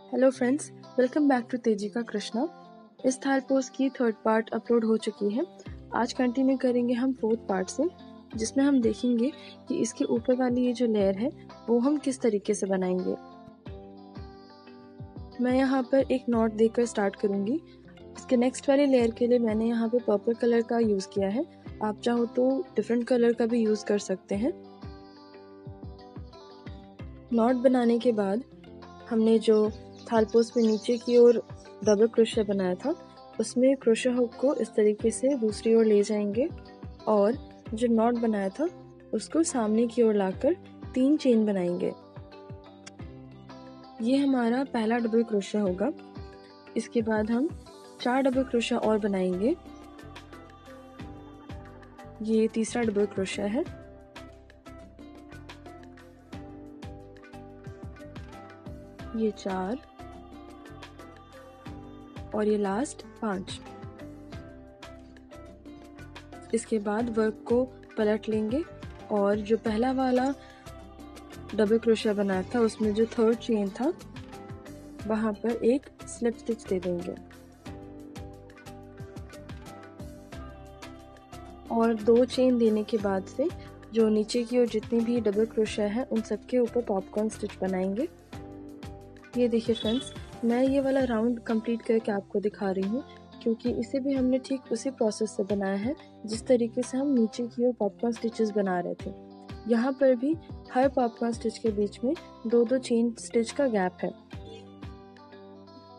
Hello friends, welcome back to Tejika Krishna. इस थाल post की थर्ड पार्ट अपलोड हो चुकी है। आज कंटिन्यू करेंगे हम फोर्थ पार्ट से, जिसमें हम देखेंगे कि इसके ऊपर वाली ये जो लेयर है वो हम किस तरीके से बनाएंगे। मैं यहाँ पर एक नॉट देकर स्टार्ट करूँगी। इसके नेक्स्ट वाली लेयर के लिए मैंने यहाँ पे पर्पल कलर का यूज़ किया है। आप चाहो तो डिफरेंट कलर का भी यूज़ कर सकते हैं। नॉट बनाने के बाद हमने जो थाल पोस्ट में नीचे की ओर डबल क्रोशे बनाया था, उसमें क्रोशे हुक को इस तरीके से दूसरी ओर ले जाएंगे और जो नॉट बनाया था उसको सामने की ओर लाकर 3 चेन बनाएंगे। ये हमारा पहला डबल क्रोशा होगा। इसके बाद हम 4 डबल क्रोशा और बनाएंगे। ये तीसरा डबल क्रोशा है। ये 4 और ये लास्ट 5। इसके बाद वर्क को पलट लेंगे और जो पहला वाला डबल क्रोशा बनाया था उसमें जो थर्ड चेन था वहां पर एक स्लिप स्टिच दे देंगे और 2 चेन देने के बाद से जो नीचे की ओर जितनी भी डबल क्रोशा है उन सबके ऊपर पॉपकॉर्न स्टिच बनाएंगे। ये देखिए फ्रेंड्स, मैं ये वाला राउंड कंप्लीट करके आपको दिखा रही हूँ क्योंकि इसे भी हमने ठीक उसी प्रोसेस से बनाया है जिस तरीके से हम नीचे की ओर पॉपकॉर्न स्टिचेस बना रहे थे। यहाँ पर भी हर पॉपकॉर्न स्टिच के बीच में 2-2 चेन स्टिच का गैप है।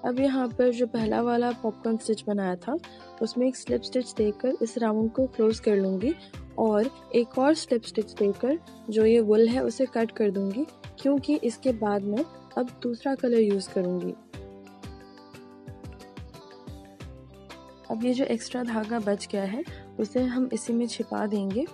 अब यहाँ पर जो पहला वाला पॉपकॉर्न स्टिच बनाया था उसमें एक स्लिप स्टिच देकर इस राउंड को क्लोज कर लूँगी और एक और स्लिप स्टिच देकर जो ये वुल है उसे कट कर दूँगी क्योंकि इसके बाद में अब दूसरा कलर यूज़ करूँगी। अब ये जो एक्स्ट्रा धागा बच गया है उसे हम इसी में छिपा देंगे।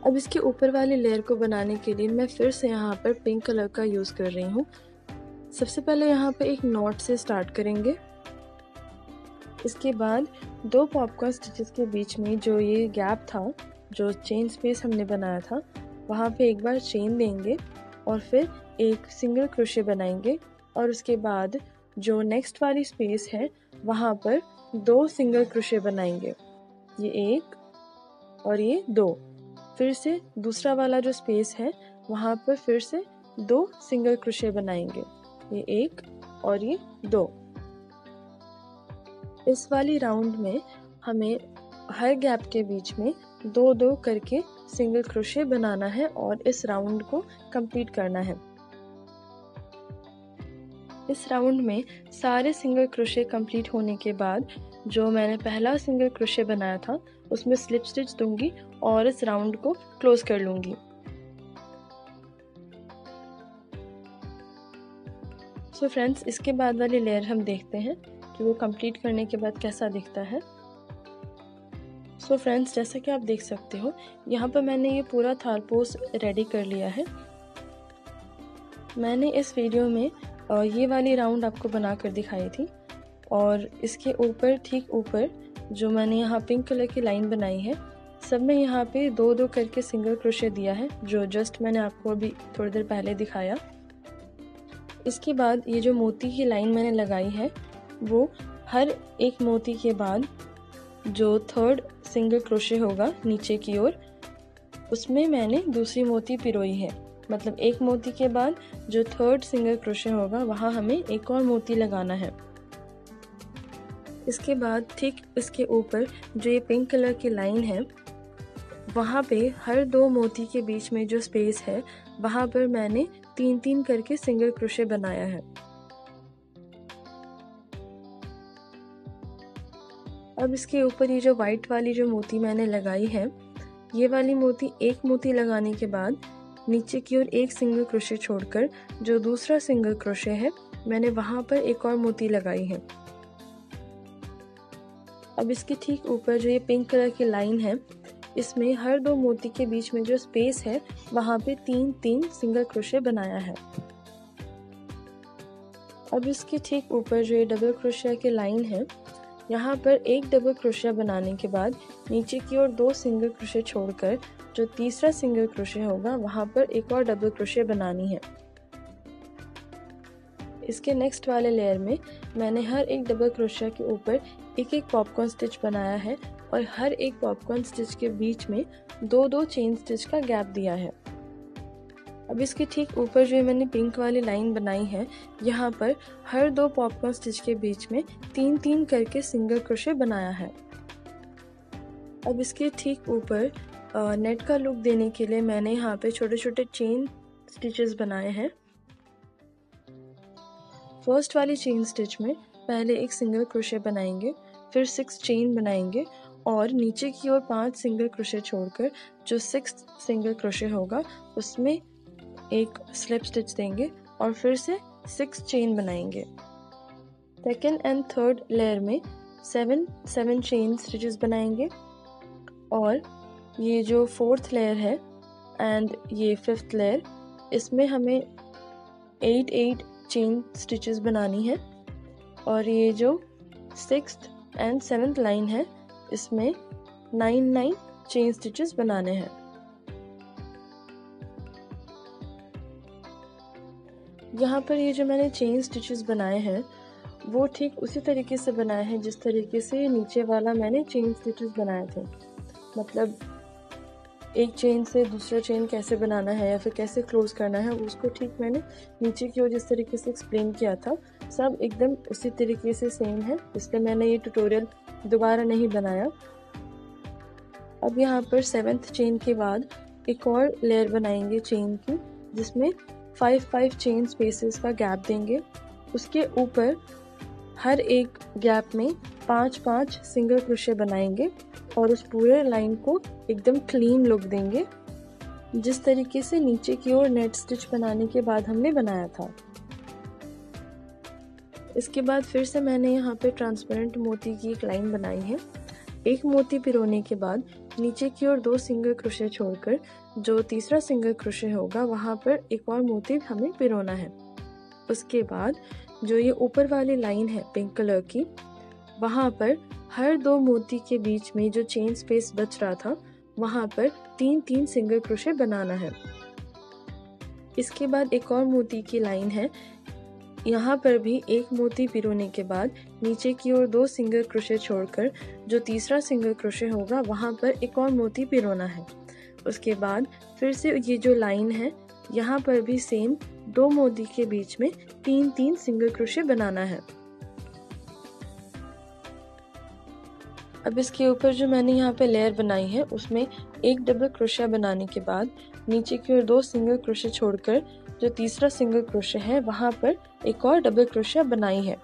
अब इसके ऊपर वाली लेयर को बनाने के लिए मैं फिर से यहाँ पर पिंक कलर का यूज़ कर रही हूँ। सबसे पहले यहाँ पे एक नॉट से स्टार्ट करेंगे। इसके बाद 2 पॉपकॉर्न स्टिचेस के बीच में जो ये गैप था, जो चेन स्पेस हमने बनाया था, वहाँ पे एक बार चेन देंगे और फिर एक सिंगल क्रोशे बनाएंगे और उसके बाद जो नेक्स्ट वाली स्पेस है वहाँ पर 2 सिंगल क्रोशे बनाएंगे। ये 1 और ये 2। फिर से दूसरा वाला जो स्पेस है वहाँ पर फिर से 2 सिंगल क्रोशे बनाएंगे। ये 1 और ये 2। इस वाली राउंड में हमें हर गैप के बीच में 2-2 करके सिंगल क्रोशे बनाना है और इस राउंड को कंप्लीट करना है। इस राउंड में सारे सिंगल क्रोशे कंप्लीट होने के बाद जो मैंने पहला सिंगल क्रोशे बनाया था उसमें स्लिप स्टिच दूंगी और इस राउंड को क्लोज कर लूंगी। सो फ्रेंड्स, इसके बाद वाली लेयर हम देखते हैं कि वो कंप्लीट करने के बाद कैसा दिखता है। सो फ्रेंड्स, जैसा कि आप देख सकते हो यहाँ पर मैंने ये पूरा थाल पोस्ट रेडी कर लिया है। मैंने इस वीडियो में ये वाली राउंड आपको बनाकर दिखाई थी और इसके ऊपर ठीक ऊपर जो मैंने यहाँ पिंक कलर की लाइन बनाई है सब में यहाँ पे 2-2 करके सिंगल क्रोशे दिया है, जो जस्ट मैंने आपको अभी थोड़ी देर पहले दिखाया। इसके बाद ये जो मोती की लाइन मैंने लगाई है वो हर एक मोती के बाद जो थर्ड सिंगल क्रोशे होगा नीचे की ओर उसमें मैंने दूसरी मोती पिरोई है। मतलब एक मोती के बाद जो थर्ड सिंगल क्रोशे होगा वहाँ हमें एक और मोती लगाना है। इसके बाद ठीक इसके ऊपर जो ये पिंक कलर की लाइन है वहाँ पे हर 2 मोती के बीच में जो स्पेस है वहाँ पर मैंने 3-3 करके सिंगल क्रोशे बनाया है। अब इसके ऊपर ये जो वाइट वाली जो मोती मैंने लगाई है, ये वाली मोती एक मोती लगाने के बाद नीचे की ओर एक सिंगल क्रोशे छोड़कर जो दूसरा सिंगल क्रोशे है मैंने वहाँ पर एक और मोती लगाई है। अब इसके ठीक ऊपर जो ये पिंक कलर की लाइन है इसमें हर दो मोती के बीच में जो स्पेस है वहाँ पे 3-3 सिंगल क्रोशे बनाया है। अब इसके ठीक ऊपर जो ये डबल क्रोशिया की लाइन है, यहाँ पर एक डबल क्रोशिया बनाने के बाद नीचे की ओर 2 सिंगल क्रोशे छोड़कर जो तीसरा सिंगल क्रोशे होगा वहाँ पर एक और डबल क्रोशे बनानी है। इसके नेक्स्ट वाले लेयर में मैंने हर एक डबल क्रोशिया के ऊपर एक एक पॉपकॉर्न स्टिच बनाया है और हर एक पॉपकॉर्न स्टिच के बीच में 2-2 चेन स्टिच का गैप दिया है। अब इसके ठीक ऊपर जो मैंने पिंक वाली लाइन बनाई है, यहाँ पर हर 2 पॉपकॉर्न स्टिच के बीच में 3-3 करके सिंगल क्रोशे बनाया है। अब इसके ठीक ऊपर नेट का लुक देने के लिए मैंने यहाँ पे छोटे छोटे चेन स्टिचेस बनाए हैं। फर्स्ट वाली चेन स्टिच में पहले एक सिंगल क्रोशे बनाएंगे, फिर 6 चेन बनाएंगे और नीचे की ओर 5 सिंगल क्रोशे छोड़कर जो 6th सिंगल क्रोशे होगा उसमें एक स्लिप स्टिच देंगे और फिर से 6 चेन बनाएंगे। सेकेंड एंड थर्ड लेयर में 7 चेन स्टिचेस बनाएंगे और ये जो 4th लेयर है एंड ये 5th लेयर, इसमें हमें 8 चेन स्टिचेस बनानी है और ये जो 6th एंड 7th लाइन है इसमें 9 चेन स्टिचेस बनाने हैं। यहाँ पर ये जो मैंने चेन स्टिचेस बनाए हैं वो ठीक उसी तरीके से बनाए हैं जिस तरीके से नीचे वाला मैंने चेन स्टिचेस बनाए थे। मतलब एक चेन से दूसरा चेन कैसे बनाना है या फिर कैसे क्लोज करना है उसको ठीक मैंने नीचे की ओर जिस तरीके से एक्सप्लेन किया था सब एकदम उसी तरीके से सेम है, इसलिए मैंने ये ट्यूटोरियल दोबारा नहीं बनाया। अब यहाँ पर 7th चेन के बाद एक और लेयर बनाएंगे चेन की जिसमें 5 चेन स्पेसेस का गैप देंगे। उसके ऊपर हर एक गैप में 5 सिंगल क्रोशे बनाएंगे और उस पूरे लाइन को एकदम क्लीन लुक देंगे जिस तरीके से नीचे की ओर नेट स्टिच बनाने के बाद हमने बनाया था। इसके बाद फिर से मैंने यहाँ पे ट्रांसपेरेंट मोती की एक लाइन बनाई है। एक मोती पिरोने के बाद नीचे की ओर 2 सिंगल क्रोशे छोड़कर जो तीसरा सिंगल क्रोशे होगा वहाँ पर एक और मोती हमें पिरोना है। उसके बाद जो ये ऊपर वाली लाइन है पिंक कलर की, वहाँ पर हर 2 मोती के बीच में जो चेन स्पेस बच रहा था वहाँ पर 3 सिंगल क्रोशे बनाना है। इसके बाद एक और मोती की लाइन है, यहाँ पर भी एक मोती पिरोने के बाद नीचे की ओर 2 सिंगल क्रोशे छोड़कर जो तीसरा सिंगल क्रोशे होगा वहाँ पर एक और मोती पिरोना है। उसके बाद फिर से ये जो लाइन है यहाँ पर भी सेम 2 मोती के बीच में 3 सिंगल क्रोशे बनाना है। अब इसके ऊपर जो मैंने यहाँ पे लेयर बनाई है उसमें एक डबल क्रोशिया बनाने के बाद नीचे की ओर 2 सिंगल क्रोशे छोड़कर जो तीसरा सिंगल क्रोशे है वहाँ पर एक और डबल क्रोशिया बनाई है।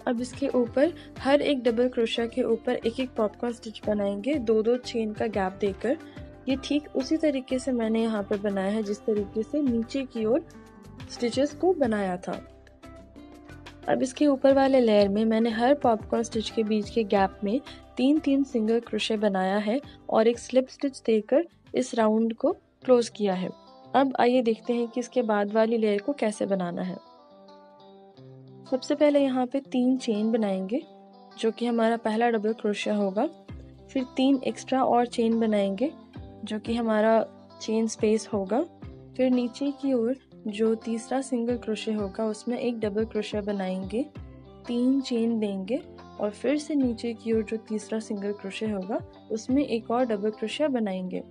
अब इसके ऊपर हर एक डबल क्रोशिया के ऊपर एक पॉपकॉर्न स्टिच बनाएंगे 2 चेन का गैप देकर। ये ठीक उसी तरीके से मैंने यहाँ पर बनाया है जिस तरीके से नीचे की ओर स्टिचेस को बनाया था। अब इसके ऊपर वाले लेयर में मैंने हर पॉपकॉर्न स्टिच के बीच के गैप में 3 सिंगल क्रोशे बनाया है और एक स्लिप स्टिच देकर इस राउंड को क्लोज किया है। अब आइए देखते हैं कि इसके बाद वाली लेयर को कैसे बनाना है। सबसे पहले यहाँ पे 3 चेन बनाएंगे जो कि हमारा पहला डबल क्रोशिया होगा। फिर 3 एक्स्ट्रा और चेन बनाएंगे जो कि हमारा चेन स्पेस होगा। फिर नीचे की ओर जो तीसरा सिंगल क्रोशे होगा उसमें एक डबल क्रोशिया बनाएंगे, 3 चेन देंगे और फिर से नीचे की ओर जो तीसरा सिंगल क्रोशे होगा उसमें एक और डबल क्रोशिया बनाएंगे।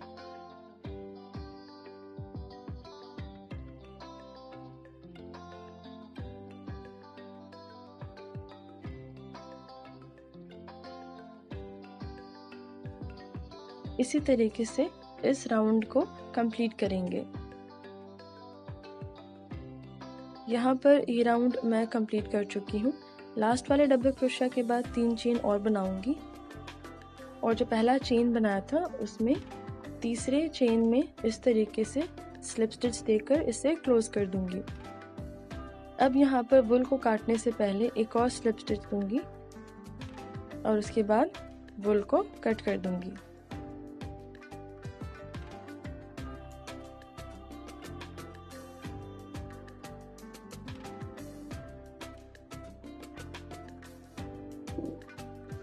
इसी तरीके से इस राउंड को कंप्लीट करेंगे। यहाँ पर ये राउंड मैं कंप्लीट कर चुकी हूँ। लास्ट वाले डबल क्रोशिया के बाद 3 चेन और बनाऊंगी और जो पहला चेन बनाया था उसमें तीसरे चेन में इस तरीके से स्लिप स्टिच देकर इसे क्लोज कर दूंगी। अब यहाँ पर वुल को काटने से पहले एक और स्लिप स्टिच दूंगी और उसके बाद वुल को कट कर दूंगी।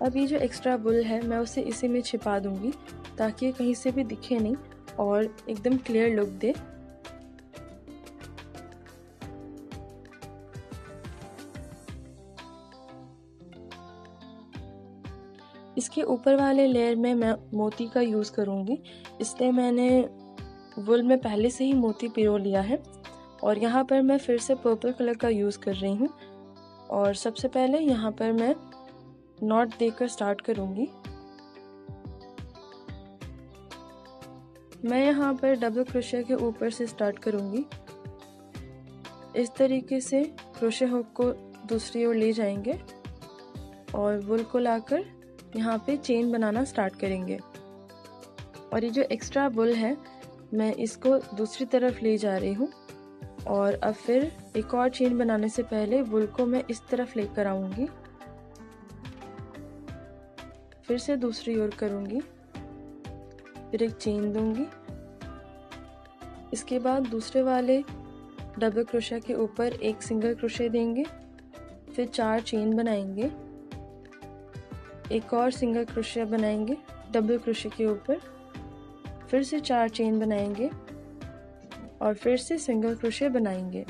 अब ये जो एक्स्ट्रा वुल है मैं उसे इसी में छिपा दूंगी ताकि ये कहीं से भी दिखे नहीं और एकदम क्लियर लुक दे। इसके ऊपर वाले लेयर में मैं मोती का यूज़ करूँगी, इसलिए मैंने वुल में पहले से ही मोती पिरो लिया है और यहाँ पर मैं फिर से पर्पल कलर का यूज़ कर रही हूँ। और सबसे पहले यहाँ पर मैं नॉट देकर स्टार्ट करूँगी। मैं यहाँ पर डबल क्रोशे के ऊपर से स्टार्ट करूँगी। इस तरीके से क्रोशे हुक को दूसरी ओर ले जाएंगे और वुल को लाकर यहाँ पे चेन बनाना स्टार्ट करेंगे। और ये जो एक्स्ट्रा वुल है मैं इसको दूसरी तरफ ले जा रही हूँ और अब फिर एक और चेन बनाने से पहले वुल को मैं इस तरफ लेकर आऊँगी, फिर से दूसरी ओर करूँगी, फिर एक चेन दूंगी। इसके बाद दूसरे वाले डबल क्रोशे के ऊपर एक सिंगल क्रोशे देंगे, फिर 4 चेन बनाएंगे, एक और सिंगल क्रोशे बनाएंगे डबल क्रोशे के ऊपर, फिर से 4 चेन बनाएंगे और फिर से सिंगल क्रोशे बनाएंगे।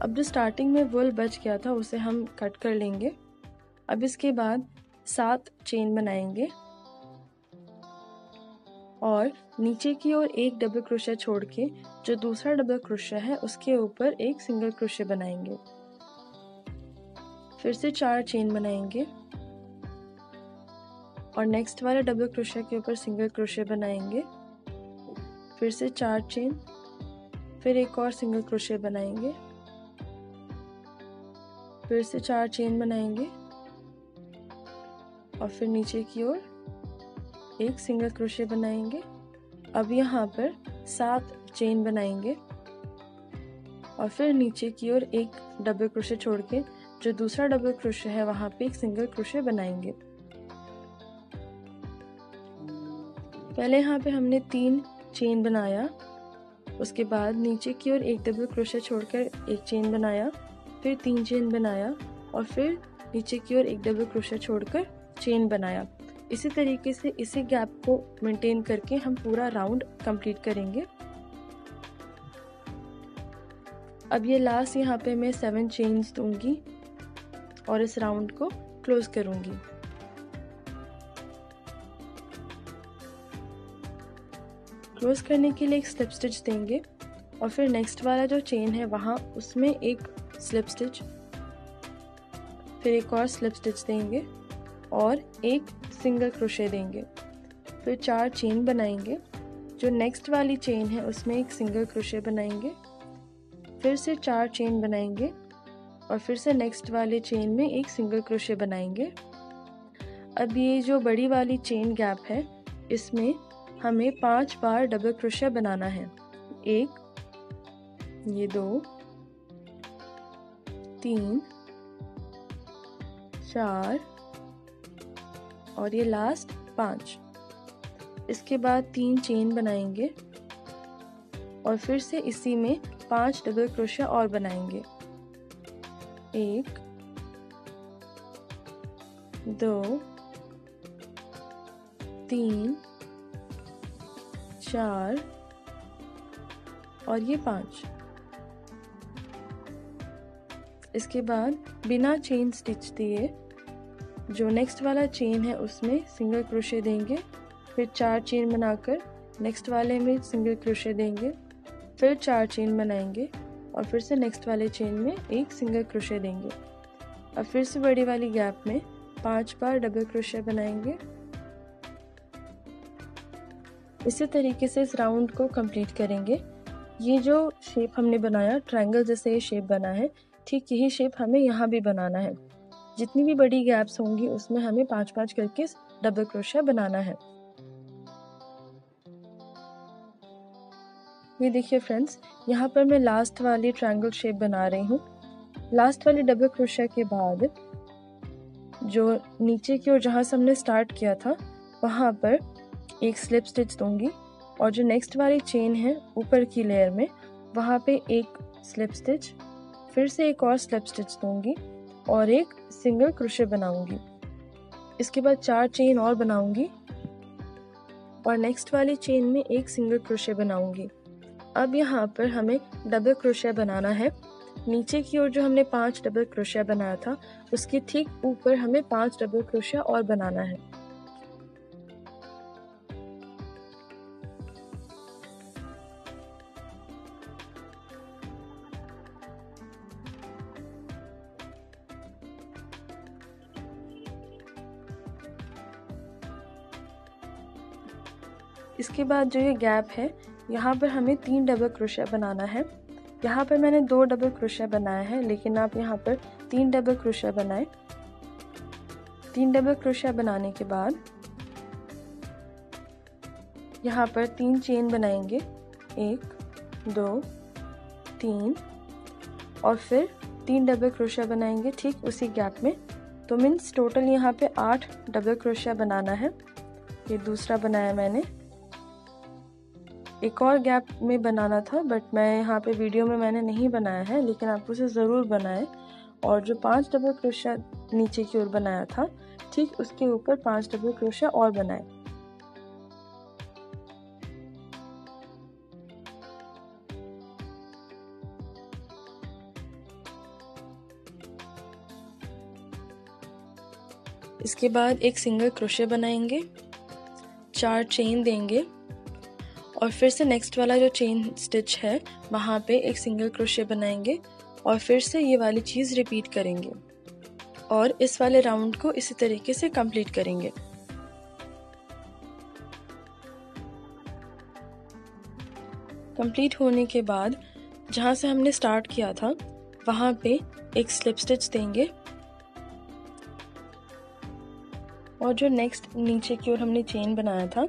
अब जो स्टार्टिंग में वुल बच गया था उसे हम कट कर लेंगे। अब इसके बाद 7 चेन बनाएंगे और नीचे की ओर एक डबल क्रोशे छोड़ के जो दूसरा डबल क्रोशे है उसके ऊपर एक सिंगल क्रोशे बनाएंगे, फिर से 4 चेन बनाएंगे और नेक्स्ट वाले डबल क्रोशे के ऊपर सिंगल क्रोशे बनाएंगे, फिर से 4 चेन, फिर एक और सिंगल क्रोशे बनाएंगे, फिर से 4 चेन बनाएंगे और फिर नीचे की ओर एक सिंगल क्रोशे बनाएंगे। अब यहाँ पर 7 चेन बनाएंगे और फिर नीचे की ओर एक डबल क्रोशे छोड़ के जो दूसरा डबल क्रोशे है वहां पे एक सिंगल क्रोशे बनाएंगे। पहले यहाँ पे हमने 3 चेन बनाया, उसके बाद नीचे की ओर एक डबल क्रोशे छोड़कर एक चेन बनाया, फिर 3 चेन बनाया और फिर नीचे की ओर एक डबल क्रोशे छोड़कर चेन बनाया। इसी तरीके से इसी गैप को मेंटेन करके हम पूरा राउंड कंप्लीट करेंगे। अब ये लास्ट यहाँ पे मैं 7 चेन्स दूंगी और इस राउंड को क्लोज करूंगी। क्लोज करने के लिए एक स्लिप स्टिच देंगे और फिर नेक्स्ट वाला जो चेन है वहाँ उसमें एक स्लिप स्टिच, फिर एक और स्लिप स्टिच देंगे और एक सिंगल क्रोशे देंगे, फिर 4 चेन बनाएंगे। जो नेक्स्ट वाली चेन है उसमें एक सिंगल क्रोशे बनाएंगे, फिर से 4 चेन बनाएंगे और फिर से नेक्स्ट वाले चेन में एक सिंगल क्रोशे बनाएंगे। अब ये जो बड़ी वाली चेन गैप है इसमें हमें 5 बार डबल क्रोशे बनाना है। 1, ये 2, 3, 4 और ये लास्ट 5। इसके बाद 3 चेन बनाएंगे और फिर से इसी में 5 डबल क्रोशे और बनाएंगे। 1, 2, 3, 4 और ये 5। इसके बाद बिना चेन स्टिच दिए जो नेक्स्ट वाला चेन है उसमें सिंगल क्रोशे देंगे, फिर 4 चेन बनाकर नेक्स्ट वाले में सिंगल क्रोशे देंगे, फिर 4 चेन बनाएंगे और फिर से नेक्स्ट वाले चेन में एक सिंगल क्रोशे देंगे। अब फिर से बड़ी वाली गैप में 5 बार डबल क्रोशे बनाएंगे। इसी तरीके से इस राउंड को कंप्लीट करेंगे। ये जो शेप हमने बनाया ट्रायंगल जैसे ये शेप बना है, ठीक यही शेप हमें यहाँ भी बनाना है। जितनी भी बड़ी गैप्स होंगी उसमें हमें 5-5 करके डबल क्रोशे बनाना है। ये देखिए फ्रेंड्स, यहाँ पर मैं लास्ट वाली ट्रायंगल शेप बना रही हूँ। लास्ट वाली डबल क्रोशे के बाद जो नीचे की ओर जहाँ से हमने स्टार्ट किया था वहाँ पर एक स्लिप स्टिच दूंगी और जो नेक्स्ट वाली चेन है ऊपर की लेयर में वहाँ पे एक स्लिप स्टिच, फिर से एक और स्लिप स्टिच दूंगी और एक सिंगल क्रोशे बनाऊंगी। इसके बाद 4 चेन और बनाऊंगी और नेक्स्ट वाली चेन में एक सिंगल क्रोशे बनाऊंगी। अब यहाँ पर हमें डबल क्रोशे बनाना है। नीचे की ओर जो हमने 5 डबल क्रोशे बनाया था उसके ठीक ऊपर हमें 5 डबल क्रोशे और बनाना है। इसके बाद जो ये गैप है यहाँ पर हमें 3 डबल क्रोशे बनाना है। यहाँ पर मैंने 2 डबल क्रोशे बनाया है, लेकिन आप यहाँ पर 3 डबल क्रोशे बनाएं। 3 डबल क्रोशे बनाने के बाद यहाँ पर 3 चेन बनाएंगे, 1 2 3 और फिर 3 डबल क्रोशे बनाएंगे ठीक उसी गैप में। तो मीन्स टोटल यहाँ पे 8 डबल क्रोशे बनाना है। ये दूसरा बनाया मैंने। एक और गैप में बनाना था बट मैं यहाँ पे वीडियो में मैंने नहीं बनाया है, लेकिन आप उसे ज़रूर बनाएं। और जो 5 डबल क्रोशा नीचे की ओर बनाया था ठीक उसके ऊपर 5 डबल क्रोशा और बनाएं। इसके बाद एक सिंगल क्रोशे बनाएंगे, 4 चेन देंगे और फिर से नेक्स्ट वाला जो चेन स्टिच है वहाँ पे एक सिंगल क्रोशे बनाएंगे और फिर से ये वाली चीज़ रिपीट करेंगे और इस वाले राउंड को इसी तरीके से कंप्लीट करेंगे। कंप्लीट होने के बाद जहाँ से हमने स्टार्ट किया था वहाँ पे एक स्लिप स्टिच देंगे और जो नेक्स्ट नीचे की ओर हमने चेन बनाया था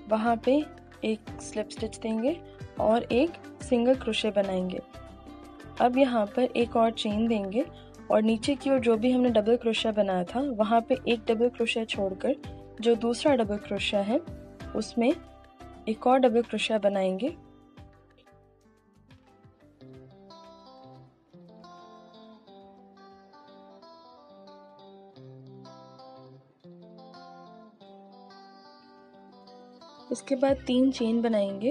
वहाँ पे एक स्लिप स्टिच देंगे और एक सिंगल क्रोशे बनाएंगे। अब यहाँ पर एक और चेन देंगे और नीचे की ओर जो भी हमने डबल क्रोशा बनाया था वहाँ पे एक डबल क्रोशा छोड़कर जो दूसरा डबल क्रोशा है उसमें एक और डबल क्रोशा बनाएंगे। इसके बाद 3 चेन बनाएंगे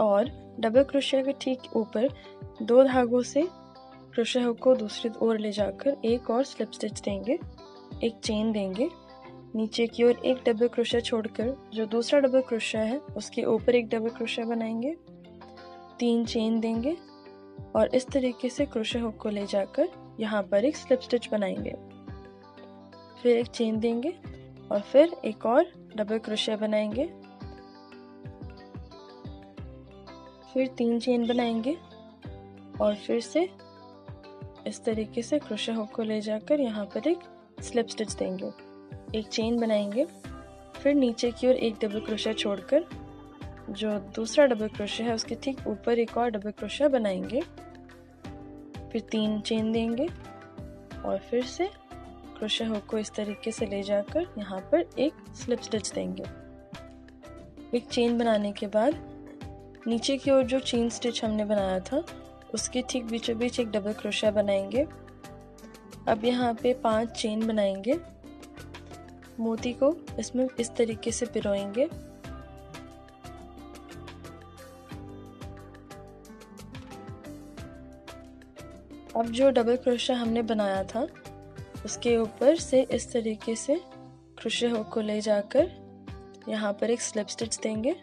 और डबल क्रोशे के ठीक ऊपर 2 धागों से क्रोशे हुक को दूसरी ओर ले जाकर एक और स्लिप स्टिच देंगे, एक चेन देंगे, नीचे की ओर एक डबल क्रोशे छोड़कर जो दूसरा डबल क्रोशा है उसके ऊपर एक डबल क्रोशा बनाएंगे, 3 चेन देंगे और इस तरीके से क्रोशे हुक को ले जाकर यहाँ पर एक स्लिप स्टिच बनाएंगे, फिर एक चेन देंगे और फिर एक और डबल क्रोशे बनाएंगे, फिर 3 चेन बनाएंगे और फिर से इस तरीके से क्रोशे हुक को ले जाकर यहाँ पर एक स्लिप स्टिच देंगे, एक चेन बनाएंगे, फिर नीचे की ओर एक डबल क्रोशा छोड़कर जो दूसरा डबल क्रोशा है उसके ठीक ऊपर एक और डबल क्रोशा बनाएंगे, फिर 3 चेन देंगे और फिर से क्रोशे हुक को इस तरीके से ले जाकर यहाँ पर एक स्लिप स्टिच देंगे। एक चेन बनाने के बाद नीचे की ओर जो चेन स्टिच हमने बनाया था उसके ठीक बीचों बीच एक डबल क्रोशा बनाएंगे। अब यहाँ पे 5 चेन बनाएंगे, मोती को इसमें इस तरीके से पिरोएंगे, अब जो डबल क्रोशा हमने बनाया था उसके ऊपर से इस तरीके से क्रोशे हुक को ले जाकर यहाँ पर एक स्लिप स्टिच देंगे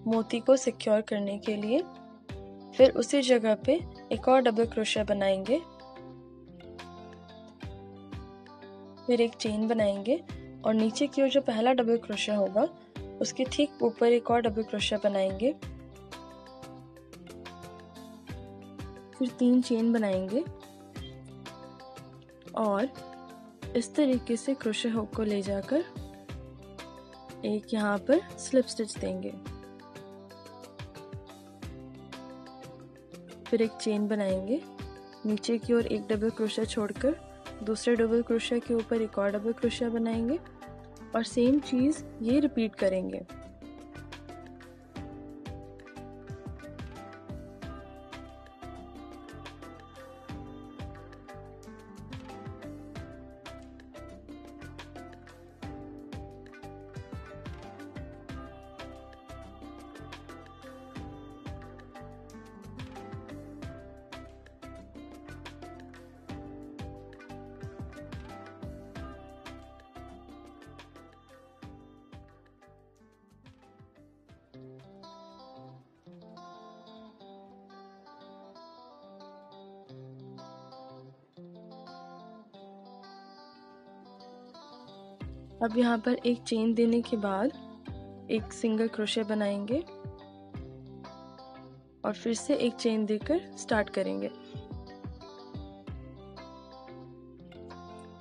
मोती को सिक्योर करने के लिए, फिर उसी जगह पे एक और डबल क्रोशा बनाएंगे, फिर एक चेन बनाएंगे और नीचे की ओर जो पहला डबल क्रोशा होगा उसके ठीक ऊपर एक और डबल क्रोशा बनाएंगे, फिर 3 चेन बनाएंगे और इस तरीके से क्रोशे हुक को ले जाकर एक यहाँ पर स्लिप स्टिच देंगे, फिर एक चेन बनाएंगे, नीचे की ओर एक डबल क्रोशा छोड़कर दूसरे डबल क्रोशा के ऊपर एक और डबल क्रोशा बनाएंगे और सेम चीज़ ये रिपीट करेंगे। अब यहाँ पर एक चेन देने के बाद एक सिंगल क्रोशे बनाएंगे और फिर से एक चेन देकर स्टार्ट करेंगे।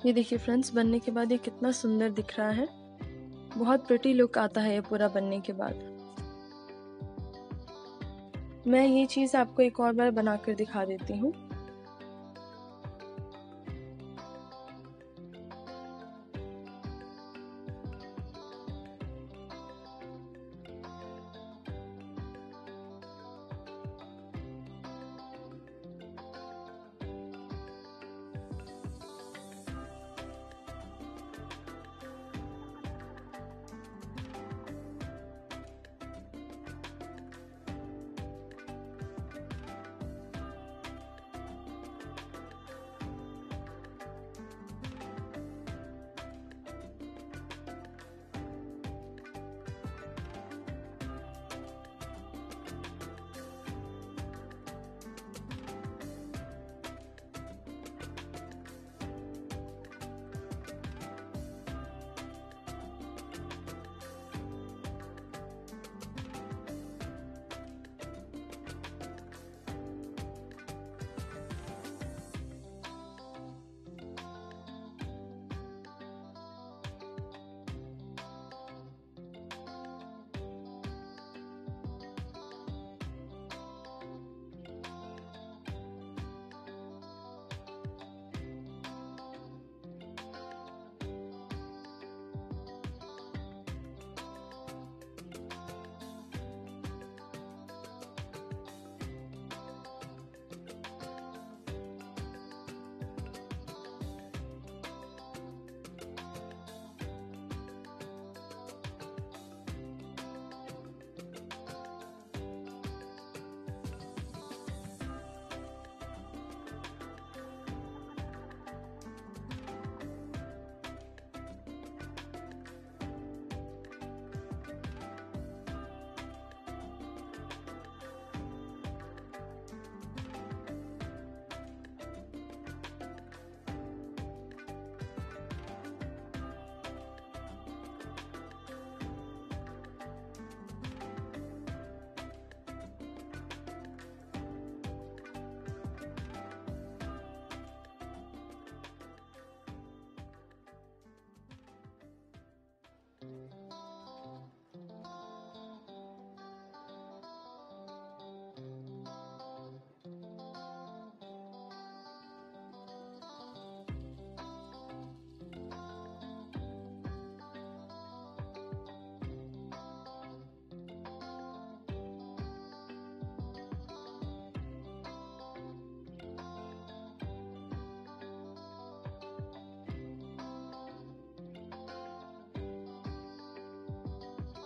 ये देखिए फ्रेंड्स, बनने के बाद ये कितना सुंदर दिख रहा है। बहुत प्रिटी लुक आता है ये पूरा बनने के बाद। मैं ये चीज़ आपको एक और बार बनाकर दिखा देती हूँ।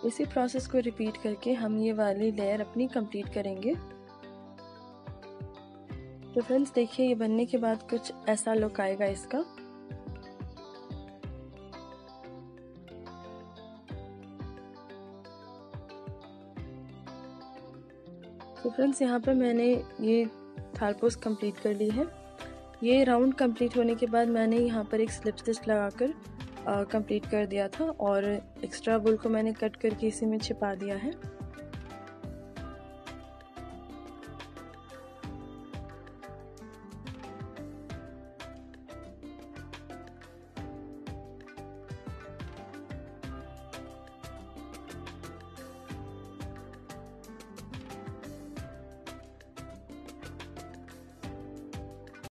इसी प्रोसेस को रिपीट करके हम ये वाली लेयर अपनी कंप्लीट करेंगे। तो फ्रेंड्स देखिए, ये बनने के बाद कुछ ऐसा लुक आएगा इसका। तो फ्रेंड्स यहाँ पर मैंने ये थाल पोस्ट कंप्लीट कर ली है। ये राउंड कंप्लीट होने के बाद मैंने यहाँ पर एक स्लिप स्टिच लगाकर कंप्लीट कर दिया था और एक्स्ट्रा वूल को मैंने कट करके इसी में छिपा दिया है।